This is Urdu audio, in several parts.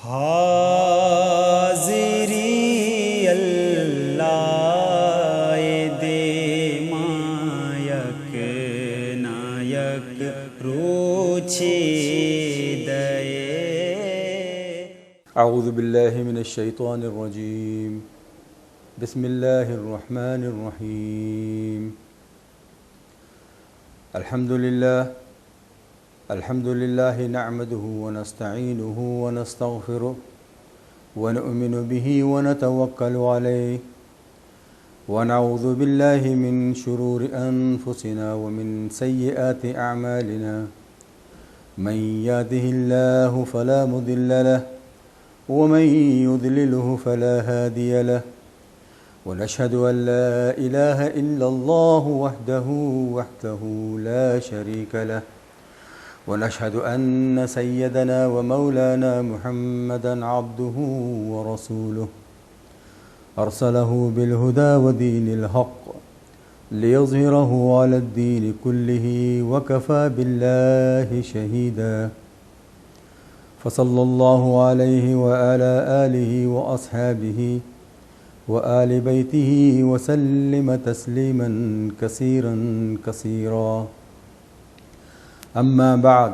حاضری اللہ دے مایک نایک روچی دے. اعوذ باللہ من الشیطان الرجیم. بسم اللہ الرحمن الرحیم. الحمد للہ نعمده ونستعینه ونستغفره ونؤمن به ونتوکل علیہ ونعوذ باللہ من شرور انفسنا ومن سیئات اعمالنا من يهده الله فلا مضل له ومن يضلله فلا هادي له ونشهد أن لا إله إلا الله وحده لا شريك له ونشهد أن سيدنا ومولانا محمدا عبده ورسوله أرسله بالهدى ودين الحق ليظهره على الدين كله وكفى بالله شهيدا. فصلى الله عليه وعلى آله وأصحابه وآل بيته وسلم تسليما كثيرا كثيرا. أما بعد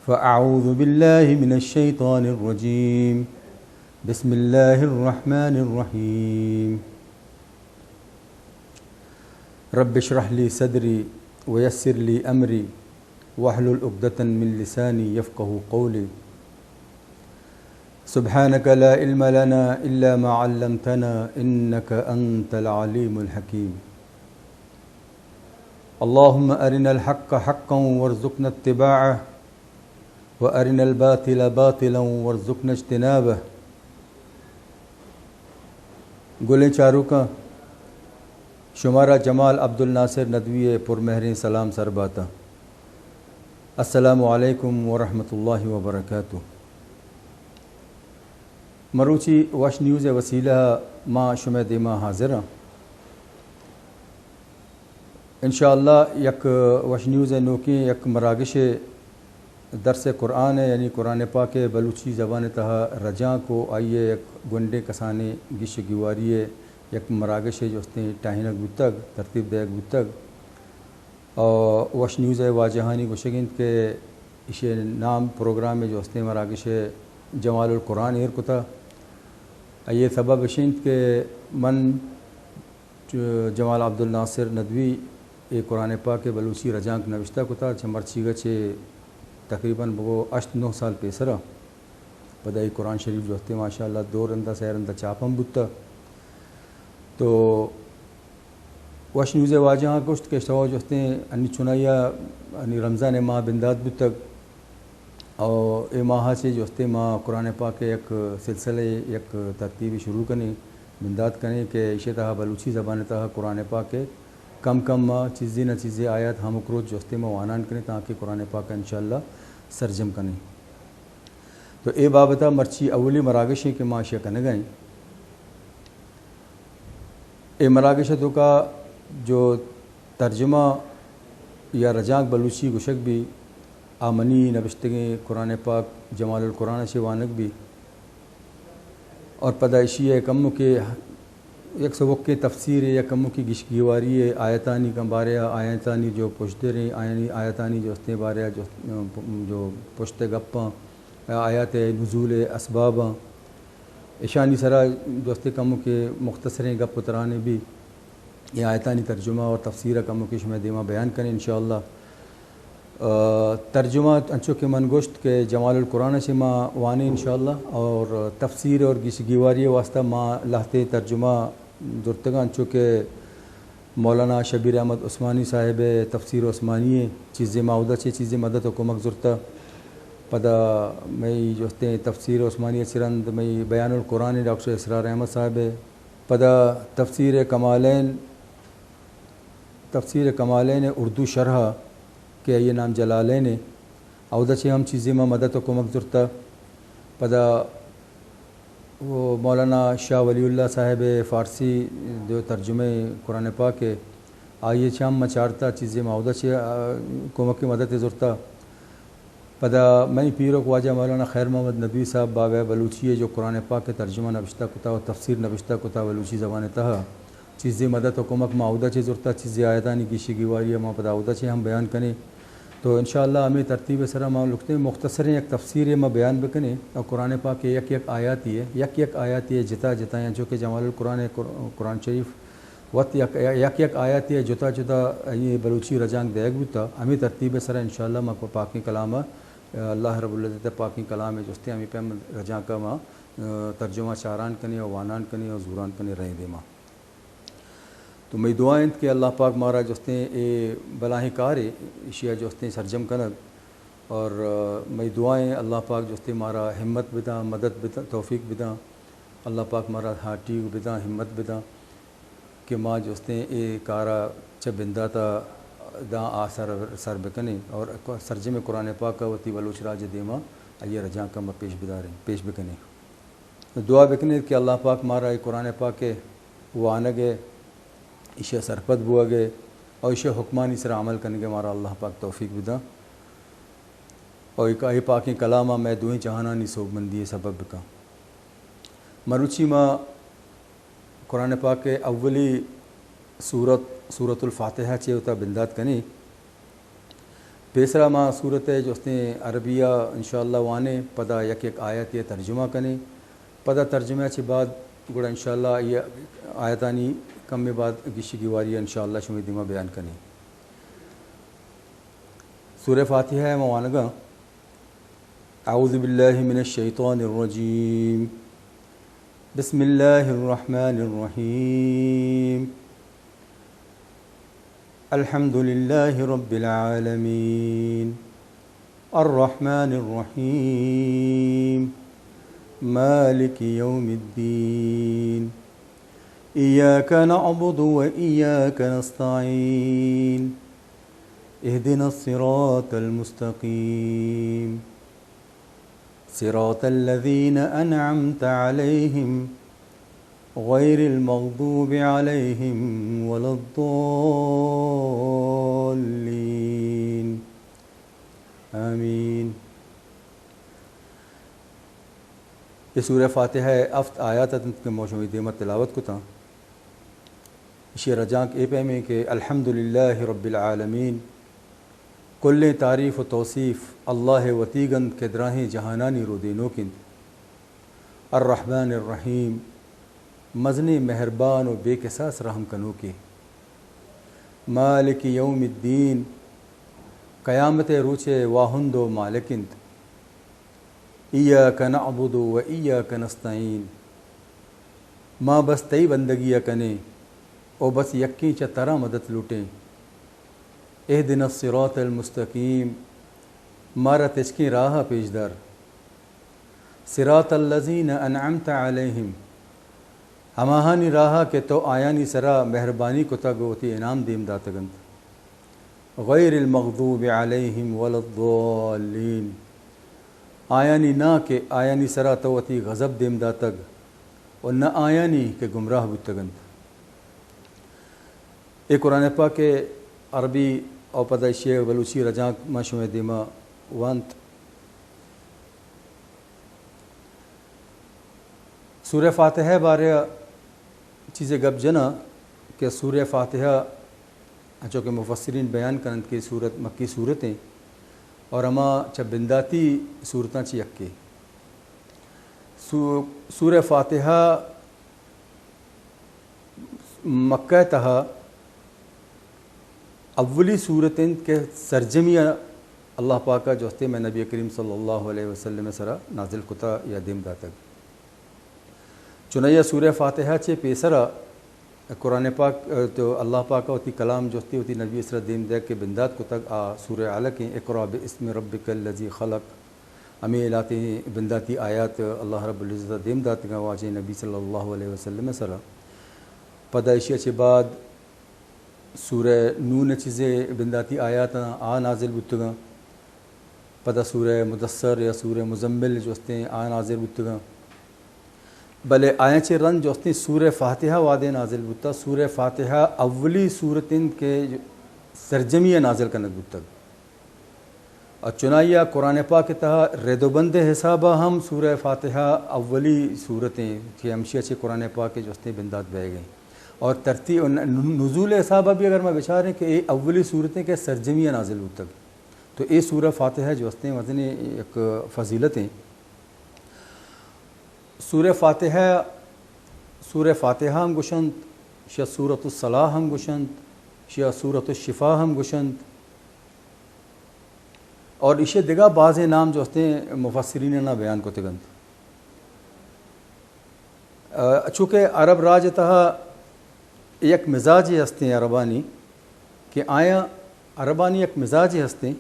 فأعوذ بالله من الشيطان الرجيم. بسم الله الرحمن الرحيم. رب اشرح لي صدري ويسر لي أمري واحلل عقدة من لساني يفقهوا قولي. سبحانك لا علم لنا إلا ما علمتنا إنك أنت العليم الحكيم. اللهم أرنا الحق حقا وارزقنا اتباعه وأرنا الباطل باطلا وارزقنا اجتنابه. گلیں چاروں کا شمارہ جمال عبد الناصر ندوی پرمہریں سلام سرباتا. السلام علیکم ورحمۃ اللہ وبرکاتہ. مروچی واش نیوز وسیلہ ما شمع دیما حاضرہ انشاءاللہ. یک واش نیوز نوکی یک مراگش درس قرآن ہے، یعنی قرآن پاک بلوچی زبان تہا رجاں کو آئیے یک گنڈے کسانے گش گواری یک مراگش جو اس نے ٹاہنک بتگ ترتیب دیک بتگ. اور واش نیوز واجہانی گوشگند کے اسے نام پروگرام میں جو اس نے مراگش جمال القرآن ایر کتا. یہ سبب اشند کہ من جمال عبد الناصر ندوی قرآن پاک بلوچی رجانک نوشتہ کتا چمرچی گچے تقریباً وہ 8-9 سال پیسرا بدائی قرآن شریف جو ہستے ماشاء اللہ دو رندہ سیرندہ چاپم بتا. تو واش نیوز واجہاں گوشت کے شوا جو ہستے انی چنائیا انی رمضان ماہ بنداد بتگ اور اے ماہ سے جو ہستے ماں قرآن پاک ایک سلسلے یک ترتیبی شروع کریں بنداد کریں کہ اسے تہا بلوچی زبان تہا قرآن پاک کم ماں چیزیں نہ چیزیں آیات ہم اکروچ جو ہستے ماں وانان کریں تاکہ قرآن پاک انشاءاللہ سرجم کریں. تو اے بابتا مرچی اولی مراگش ہیں کہ ماں اشیاء کرنے گئیں. اے مراگشتوں کا جو ترجمہ یا رجانک بلوچی گشک بھی آمنی نبشتگیں قرآن پاک جمال القرآن سے وانک بھی اور پدائشی کموں کے یک سبق کے تفسیر یا کموں کی گشگیواری آیتانی کم بارے آیتانی جو پشتے رہیں آیتانی جو ہستے بارے جو پشتے گپاں آیات نزول اسباباں اشانی سرا جو ہستے کموں کے مختصریں گپ اترانے بھی یہ آیتانی ترجمہ اور تفسیر کموں کی شمع دیما بیان کریں انشاءاللہ. ترجمہ انچو کے من گوشت کے جمال القرآن سے ماں وانے انشاءاللہ اور تفسیر اور گیواری واسطہ ماں لہتے ترجمہ درتگاں انچو کے مولانا شبیر احمد عثمانی صاحب تفسیر عثمانی چیزیں معودہ سے چیزیں مدد و کمک زرتا. پدا میں جو ہستے تفسیر عثمانی سرند میں بیان القرآن ڈاکٹر اسرار احمد صاحب. پدا تفسیر کمالین اردو شرح کہ یہ نام جلالین عودہ سے ہم چیزیں میں مدد و کمک زرتا. پدا وہ مولانا شاہ ولی اللہ صاحب فارسی جو ترجمہ قرآن پاک آئیے چام مچارتا چیزیں معودہ سے کمک کی مدد زرتا. پدا میں پیرو خواجہ مولانا خیر محمد ندوی صاحب بابا بلوچی ہے جو قرآن پاک کے ترجمہ نوشتہ کتا و تفسیر نوشتہ کتا بلوچی زبان تہا چیزیں مدد و کمک معودہ چیز ضرورت چیزیں آیتانی کی شگیواری ماں پدا عودہ چیز ہم بیان کریں تو انشاءاللہ ہمیں ترتیب سرا ماں لکھتے ہیں مختصر ایک تفسیر میں بیان بکنے اور قرآن پاک کے یک آیاتی ہے یک آیاتی ہے جتا جتا ہیں جو کہ جمال القرآن قرآن شریف وقت یک آیاتی ہے جتا جتا یہ بلوچی رجانگ دیگ بتا ہمیں ترتیب سرا انشاءاللہ ماں پاکی کلام اللہ رب العزت پاکی کلام جستے ہمیں پہ رجاں کا ماں ترجمہ چاران کنی اور وانان کنی اور زوران کنی رہیں دے ماں تو میں دعائیں کہ اللہ پاک مارا جستے اے بلاہیں کارے اشیاء جستے سرجم کنگ اور میں دعائیں اللہ پاک جستے مارا ہمت بدا مدد بدا توفیق بدا اللہ پاک مارا ہاٹی بدا ہمت بدا کہ ماں جستے اے کارا چبندہ تا دا سر بکنے اور سرجم قرآن پاک کا وتی بلوچ راج دیما یہ رجاں کا پیش بداریں پیش بکنے دعا بکنے کہ اللہ پاک مارا یہ قرآن پاک کے وہ آنگے اشیاء سرپت بوا گئے اور اشیاء حکمانی سر عمل کرنے کے مارا اللہ پاک توفیق بدا اور ایک پاکی کلامہ میں دوئیں چاہانانی سوگ مندی سبب بکا مروچی ماں قرآن پاک کے اولی سورت الفاتحہ چے ہوتا بندات کنی پیسرا ماں صورت ہے جو اس نے عربیہ انشاءاللہ وانے پدا یک آیت یہ ترجمہ کنے پدا ترجمہ چے بعد گوڑا انشاءاللہ یہ آیتانی کم میں بعد گشی کی واری انشاءاللہ شمی دیمہ بیان کنے سورہ فاتحہ ہے موانگا اعوذ باللہ من الشیطان الرجیم بسم اللہ الرحمن الرحیم الحمد للہ رب العالمین الرحمن الرحیم مالک یوم الدین ایاک نعبد و ایاک نستعین اہدنا الصراط المستقیم صراط الذین انعمت علیہم غیر المغضوب علیہم ولا الضالین آمین یہ سورہ فاتحہ افت آیات کے موجود دیمت تلاوت کو تھا اسی رجاں کے پہ میں کہ الحمدللہ رب العالمین کل تعریف و توصیف اللہ وطیگن کے دراہیں جہانانی رو دینو کند الرحمن الرحیم مزن مہربان و بے قصاص رحم کنو کے مالک یوم الدین قیامت روچے واہند و مالکند ایاک نعبد و ایاک نستعین ماں بس تئی بندگیہ کنے او بس یقین چا ترا مدد لوٹیں اہدنا الصراط المستقیم مارا تشکی راہ پیشدار صراط الذین انعمت علیہم ہماہانی راہا کہ تو آیانی سرا مہربانی کو تگوتی انعام دیم داتگند غیر المغضوب علیہم ولا الضالین آیانی نہ کہ آیانی سرا توتی غضب دیم داتگ اور نہ آیانی کہ گمراہ بتگند ایک قرآن پاک کے عربی اور پدائشی بلوچی رجاں مشوع دیما وانت سورہ فاتحہ بارے چیزیں گب جنا کہ سورہ فاتحہ جو کہ مفسرین بیان کرند کی صورت مکی صورتیں اور اما چبنداتی صورتاں چی یکے سورہ فاتحہ مکہ تہا اولی صورتیں کے سرجمیہ اللہ پاکہ جو ہستے میں نبی کریم صلی اللہ علیہ وسلم سرا نازل کتا یا دیم داتگ چنیا سورہ فاتحہ چے پیسرا قرآن پاک تو اللہ پاکہ ہوتی کلام جو ہستی ہوتی نبی اسرا دیم دے کے بندات کتگ سورہ علقیں اقرأ باسم ربک الذی خلق ہمیں علاتے بنداتی آیات اللہ رب العزت دیم داتگا واجہ نبی صلی اللہ علیہ وسلم سرا پدائشی چے بعد سورہ نون چیزیں بنداتی آیات نازل بتگا پدا سورہ مدثر یا سورہ مزمل جو ہستے نازل بتگا بلے آیاں چے رن جو ہستے سورہ فاتحہ وعدے نازل بتا سورہ فاتحہ اولی صورتن کے سرجمیہ نازل کرنے بتگ اور چنائیہ قرآن پاک کے تحت رد و بند حسابہ ہم سورہ فاتحہ اولی صورتیں کہ ہمشی اچھے قرآن پاک کے جو ہستے بندات بہ گئیں اور ترتیب نزول حسابہ بھی اگر میں بچاریں کہ یہ اولی صورتیں کہ سرجمیہ نازل ہو تک تو یہ سورہ فاتحہ جو ہستے وزن ایک فضیلتیں سورہ فاتحہ ہم گشند شیا سورۃ الصلاح ہم گشند شیا سورۃ الشفا ہم گشند اور اسے دیگا بعض نام جو ہستے مفسرین نہ بیان کو تگند چونکہ عرب راج تہا یک مزاج ہستے عربانی کہ آیا عربانی ایک مزاج ہستے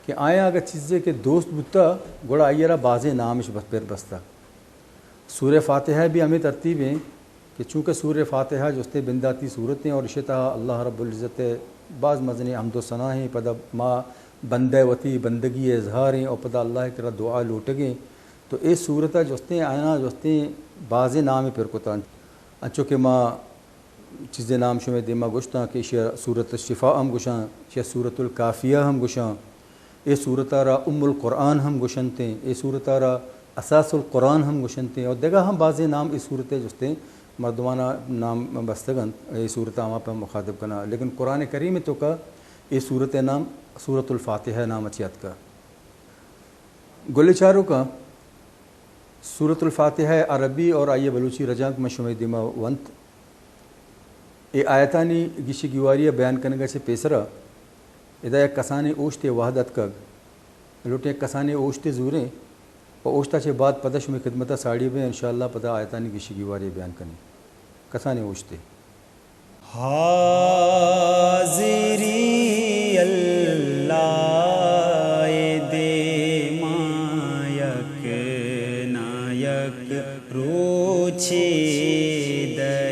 کہ آیا اگر چیزیں کہ دوست بتا گوڑا آئیرا بعض نامش پیر بستا سورہ فاتحہ بھی ہمیں ترتیب ہیں کہ چونکہ سورہ فاتحہ جو ہستے بنداتی صورتیں اور اسے تہا اللہ رب العزت بعض مزنِ حمد و ثنا ہیں پدا ما بندہ وتی بندگی اظہار ہیں اور پدا اللہ کرا دعا لوٹگیں تو اے صورتہ جو ہستے آئنا جو ہستے بعض نام پھر کو تھا چونکہ ماں چیزیں نام شو میں دیما گشتاں کہ شیا سورۃ الشفا ہم گشاں شیا سورۃ الکافیہ ہم گشاں اے صورتہ را القرآن ہم گشنتے اے صورتہ را اساس القرآن ہم گشنتے اور دیگا ہم بعض نام اس صورتیں جو ہستے مردمانہ نام بستگن یہ صورت عامہ پہ مخاطب کرنا لیکن قرآن کریم تو کا یہ صورت نام سورۃ الفاتحہ نام اچیات کا گل چاروں کا سورۃ الفاتحہ عربی اور آئیے بلوچی رجانک میں شمع دیما ونت اے آیتانی گیشی گیواریہ بیان کرنے گا سے پیسرا ادا ایک کسانے اوشتے وحدت کا لوٹے ایک کسانے اوشتے زوریں اور اوشتا سے بعد پتہ شمی خدمتہ ساڑی میں انشاءاللہ پتہ آیتانی گیشی گیواریہ بیان کرنی کسانے اوشتے حاضری اللہ دے مایک نایک روچی در